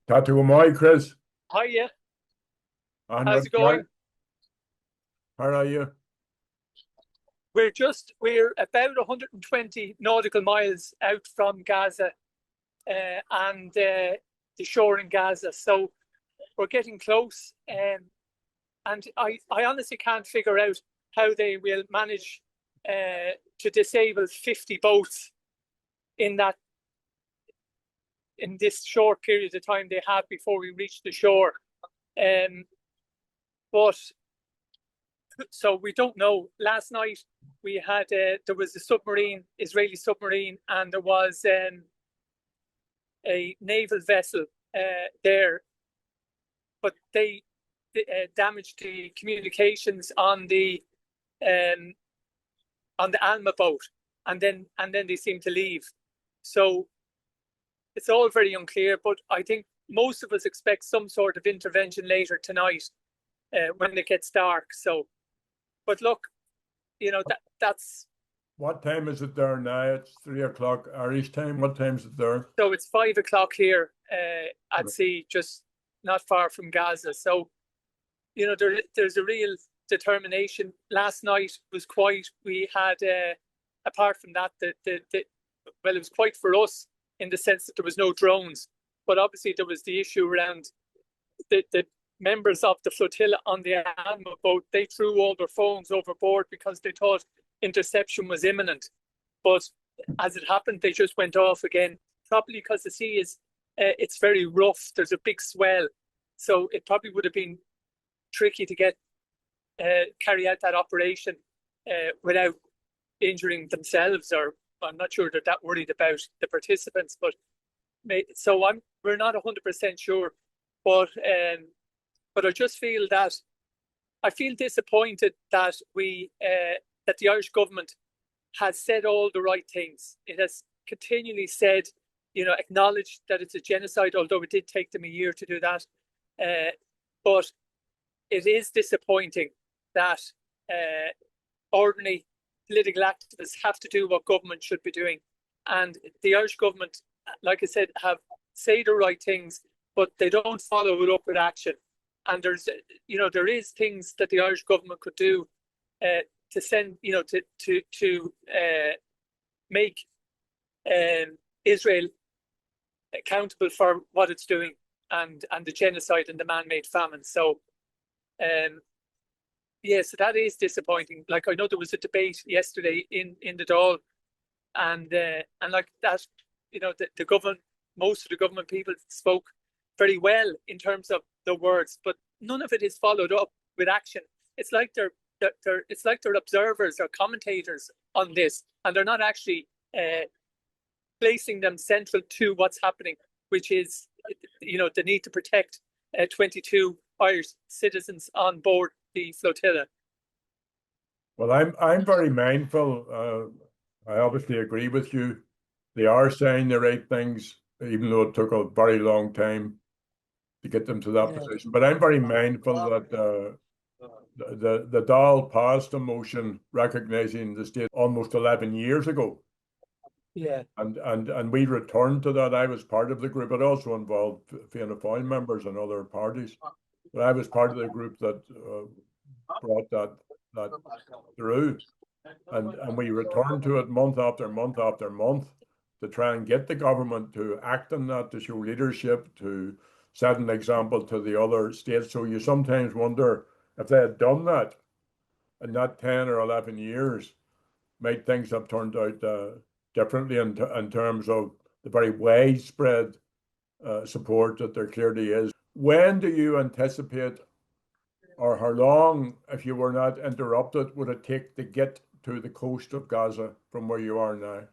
Tattoo Amoy, Chris. Hiya, how's Andrew, it going? how are you? We're about 120 nautical miles out from Gaza and the shore in Gaza. So we're getting close. And I honestly can't figure out how they will manage to disable 50 boats in that in this short period of time they have before we reach the shore. Um, but so we don't know. Last night we had there was a submarine, Israeli submarine, and there was a naval vessel there, but they damaged the communications um, on the Alma boat, and then they seemed to leave. So it's all very unclear. But I think most of us expect some sort of intervention later tonight when it gets dark. So, but look, that's What time is it there now? It's 3 o'clock Irish time. What time is it there? so it's 5 o'clock here at sea, just not far from Gaza. So there's a real determination. Last night was quiet. We had, apart from that, well, it was quiet for us in the sense that there was no drones, but obviously there was the issue around the members of the flotilla on the Alma boat. They threw all their phones overboard because they thought interception was imminent. But as it happened, they just went off again, probably because the sea is it's very rough. There's a big swell, so it probably would have been tricky to get carry out that operation without injuring themselves. Or I'm not sure they're that worried about the participants, but so we're not 100% sure. But I just feel that I feel disappointed that that the Irish government has said all the right things. It has continually said, acknowledged that it's a genocide, although it did take them a year to do that. But it is disappointing that ordinary political activists have to do what government should be doing. And the Irish government, like I said, have say the right things, but they don't follow it up with action. And there is things that the Irish government could do to send, to make Israel accountable for what it's doing and the genocide and the man-made famine. So, so that is disappointing. Like, I know there was a debate yesterday in the Dáil, and like that, the government, most of the government people spoke very well in terms of the words, but none of it is followed up with action. It's like they're observers or commentators on this, and they're not actually placing them central to what's happening, which is the need to protect 22 Irish citizens on board the flotilla. Well, I'm very mindful. I obviously agree with you. They are saying the right things, even though it took a very long time to get them to that position. But I'm very mindful that the Dáil passed a motion recognizing the state almost 11 years ago. Yeah. And we returned to that. I was part of the group. It also involved Féin members and other parties. But I was part of the group that brought that through. And we returned to it month after month after month to try and get the government to act on that, to show leadership, to set an example to the other states. So you sometimes wonder if they had done that in that 10 or 11 years, might things have turned out differently in terms of the very widespread support that there clearly is. When do you anticipate, or how long, if you were not interrupted, would it take to get to the coast of Gaza from where you are now?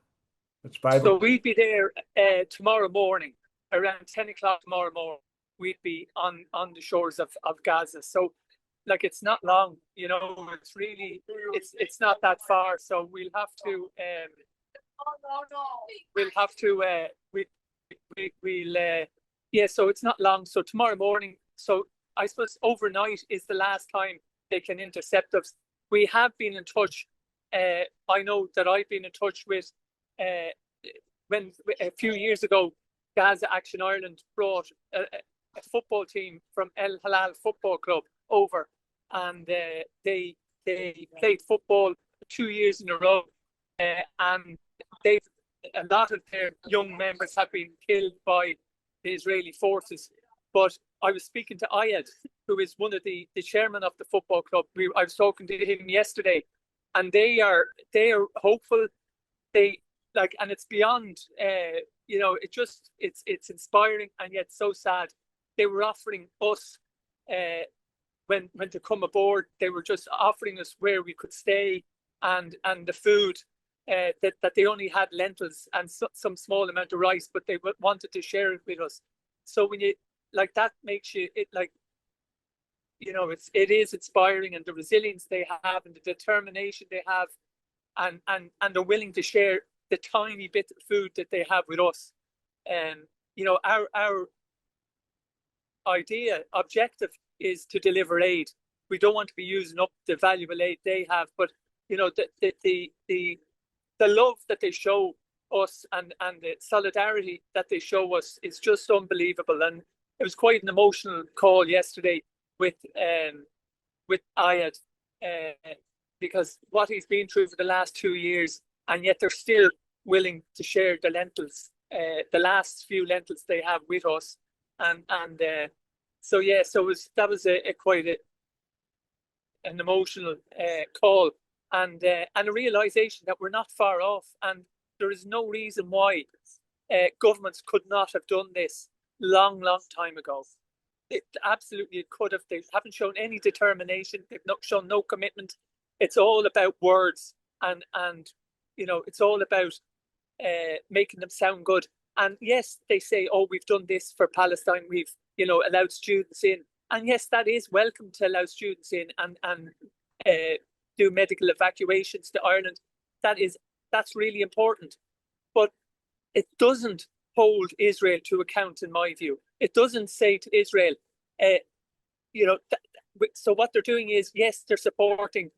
It's 5 So o'clock. we'd be there tomorrow morning, around 10 o'clock tomorrow morning. We'd be on the shores of Gaza. So, like, it's not long, it's really, it's not that far. So we'll have to, so it's not long. So tomorrow morning, so I suppose overnight is the last time they can intercept us. We have been in touch. I know that I've been in touch with, when a few years ago, Gaza Action Ireland brought a football team from El Halal Football Club over, and they played football 2 years in a row, and a lot of their young members have been killed by the Israeli forces. But I was speaking to Ayad, who is one of the chairman of the football club. I was talking to him yesterday, and they are hopeful. And it's beyond, it's inspiring and yet so sad. They were offering us, when to come aboard, they were just offering us where we could stay and the food, that they only had lentils and some small amount of rice, but they wanted to share it with us. So when you, that makes you, it is inspiring, and the resilience they have and the determination they have, and they're willing to share the tiny bit of food that they have with us. Our objective is to deliver aid. We don't want to be using up the valuable aid they have, but the love that they show us and the solidarity that they show us is just unbelievable. And it was quite an emotional call yesterday with Ayad, because what he's been through for the last 2 years, and yet they're still willing to share the lentils, the last few lentils they have with us. So that was quite an emotional call, and a realization that we're not far off, and there is no reason why governments could not have done this long time ago. It absolutely could have. They haven't shown any determination. They've not shown no commitment. It's all about words, and it's all about making them sound good. And yes, they say, oh, we've done this for Palestine. We've allowed students in, and yes, that is welcome to allow students in and do medical evacuations to Ireland. That's really important, but it doesn't hold Israel to account, in my view. It doesn't say to Israel, so what they're doing is, yes, they're supporting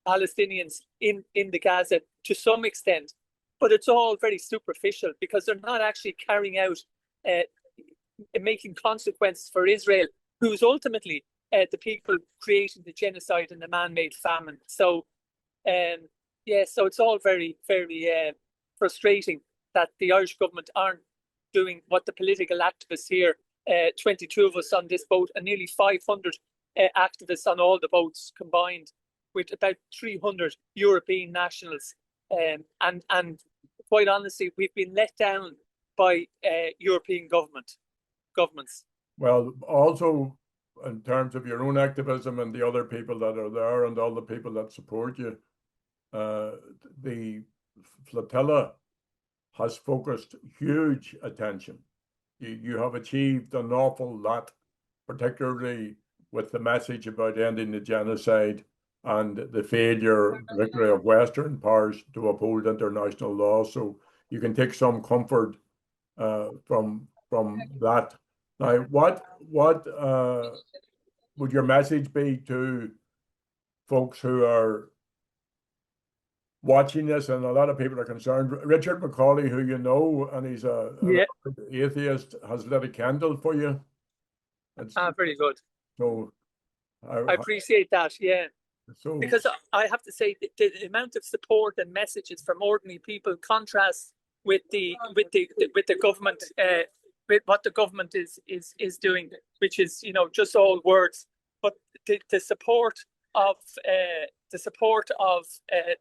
Palestinians in the Gaza to some extent, but it's all very superficial, because they're not actually carrying out making consequences for Israel, who's ultimately the people creating the genocide and the man-made famine. So so it's all very, very frustrating that the Irish government aren't doing what the political activists here, 22 of us on this boat and nearly 500 activists on all the boats combined, with about 300 European nationals. And quite honestly, we've been let down by European governments. Well, also in terms of your own activism and the other people that are there and all the people that support you, the flotilla has focused huge attention. You have achieved an awful lot, particularly with the message about ending the genocide and the failure, particularly of Western powers, to uphold international law. So you can take some comfort from that. Now, what would your message be to folks who are watching this? And a lot of people are concerned. Richard McCauley, who you know, and he's an atheist, has lit a candle for you. Very good. So I appreciate that. Yeah. So, because I have to say, the amount of support and messages from ordinary people contrasts with the government, with what the government is doing, which is just all words. But the support of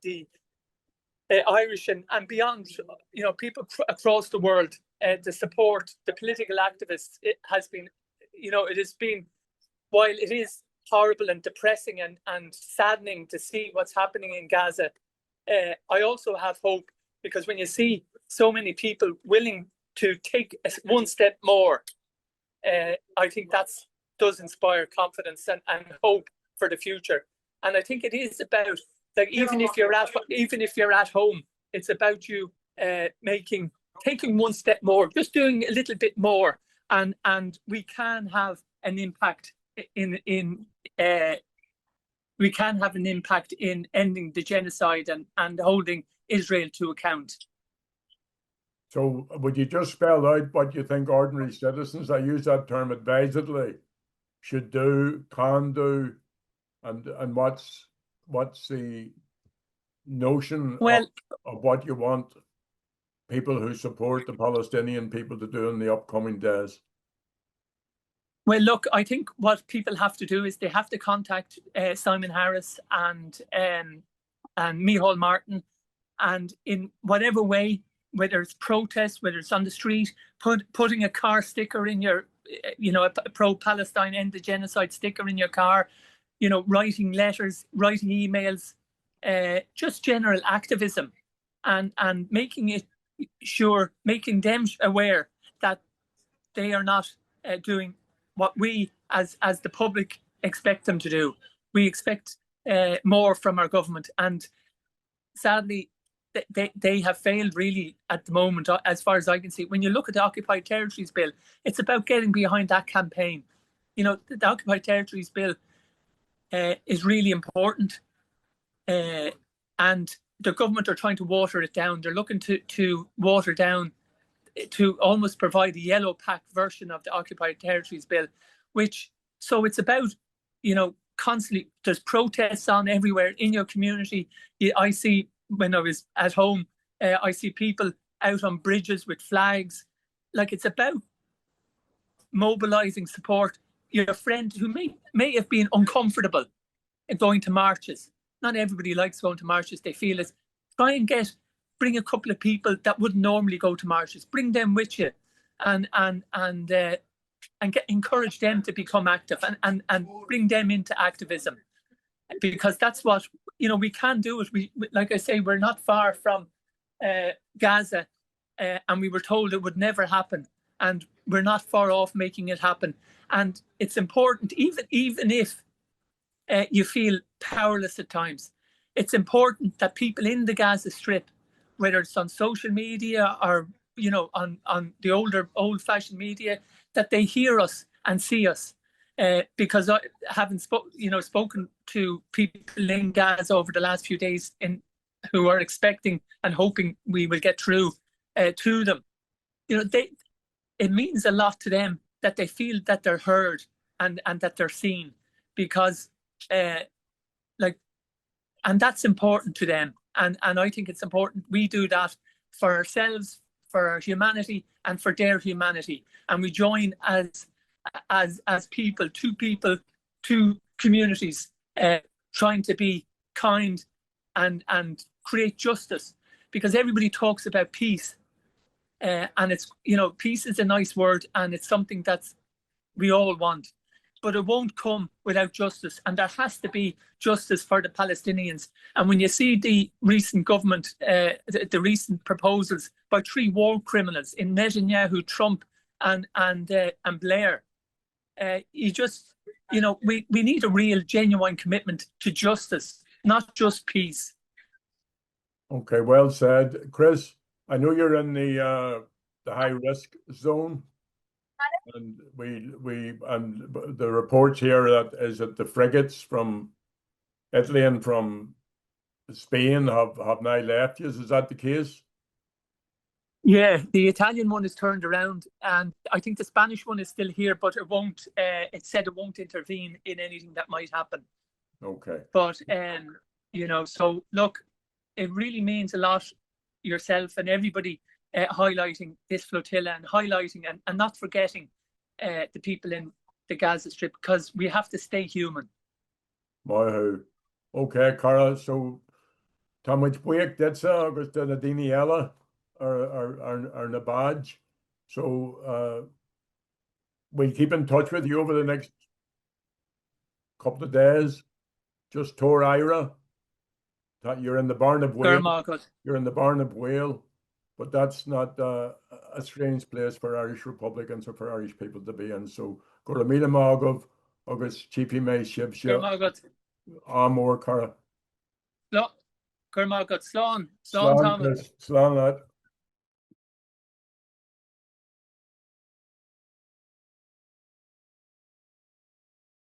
the Irish and beyond, people across the world, the support, the political activists, it has been, it has been, while it is horrible and depressing and saddening to see what's happening in Gaza, I also have hope, because when you see so many people willing to take one step more, I think that does inspire confidence and hope for the future. And I think it is about, like, even if you're at home, it's about you taking one step more, just doing a little bit more, and we can have an impact in ending the genocide and holding Israel to account. So would you just spell out what you think ordinary citizens, I use that term advisedly, should do, can do, and what's the notion of what you want people who support the Palestinian people to do in the upcoming days? Well, look, I think what people have to do is they have to contact Simon Harris and Micheál Martin, and in whatever way, whether it's protest, whether it's on the street, putting a car sticker in your, a pro-Palestine end the genocide sticker in your car, writing letters, writing emails, just general activism, and making them aware that they are not doing what we as the public expect them to do. We expect more from our government, and sadly they have failed really at the moment, as far as I can see. When you look at the Occupied Territories Bill, it's about getting behind that campaign. The Occupied Territories Bill is really important, and the government are trying to water it down. They're looking to water down, to almost provide a yellow pack version of the Occupied Territories Bill, so it's about, constantly, there's protests on everywhere in your community. I see, when I was at home, I see people out on bridges with flags. Like, it's about mobilising support. Your friend who may have been uncomfortable in going to marches. Not everybody likes going to marches. They feel it. Try and bring a couple of people that wouldn't normally go to marches. Bring them with you, and encourage them to become active, and bring them into activism, because that's what we can do. It. We, like I say, we're not far from Gaza, and we were told it would never happen, and we're not far off making it happen. And it's important, even if you feel powerless at times, it's important that people in the Gaza Strip, whether it's on social media or on the old-fashioned media, that they hear us and see us. Because I haven't spoken to people in Gaza over the last few days who are expecting and hoping we will get through to them. It means a lot to them that they feel that they're heard and that they're seen, because and that's important to them. And I think it's important we do that for ourselves, for our humanity, and for their humanity. And we join as people, two communities, trying to be kind and create justice. Because everybody talks about peace, and it's, peace is a nice word, and it's something that's we all want. But it won't come without justice, and there has to be justice for the Palestinians. And when you see the recent government, the recent proposals by 3 war criminals in Netanyahu, Trump, and Blair, you just, we need a real, genuine commitment to justice, not just peace. Okay, well said, Chris. I know you're in the high risk zone. And the reports here that the frigates from Italy and from Spain have now left you. Is that the case? Yeah, the Italian one is turned around, and I think the Spanish one is still here, but it won't. It said it won't intervene in anything that might happen. Okay. But so look, it really means a lot, yourself and everybody, highlighting this flotilla and highlighting and not forgetting the people in the Gaza Strip, because we have to stay human. Wow. Okay, Cara, so tá much buíoch ditsa agus na daoine eile ar na badge. So we'll keep in touch with you over the next couple of days. Just Tor Ira. You're in the Barn of Whale. You're in the Barn of Whale. But that's not a strange place for Irish Republicans or for Irish people to be in. So, go to Mila Magov, August Chiefy May Shibsha, Amor Cara. Slán Thomas. Slán, lad.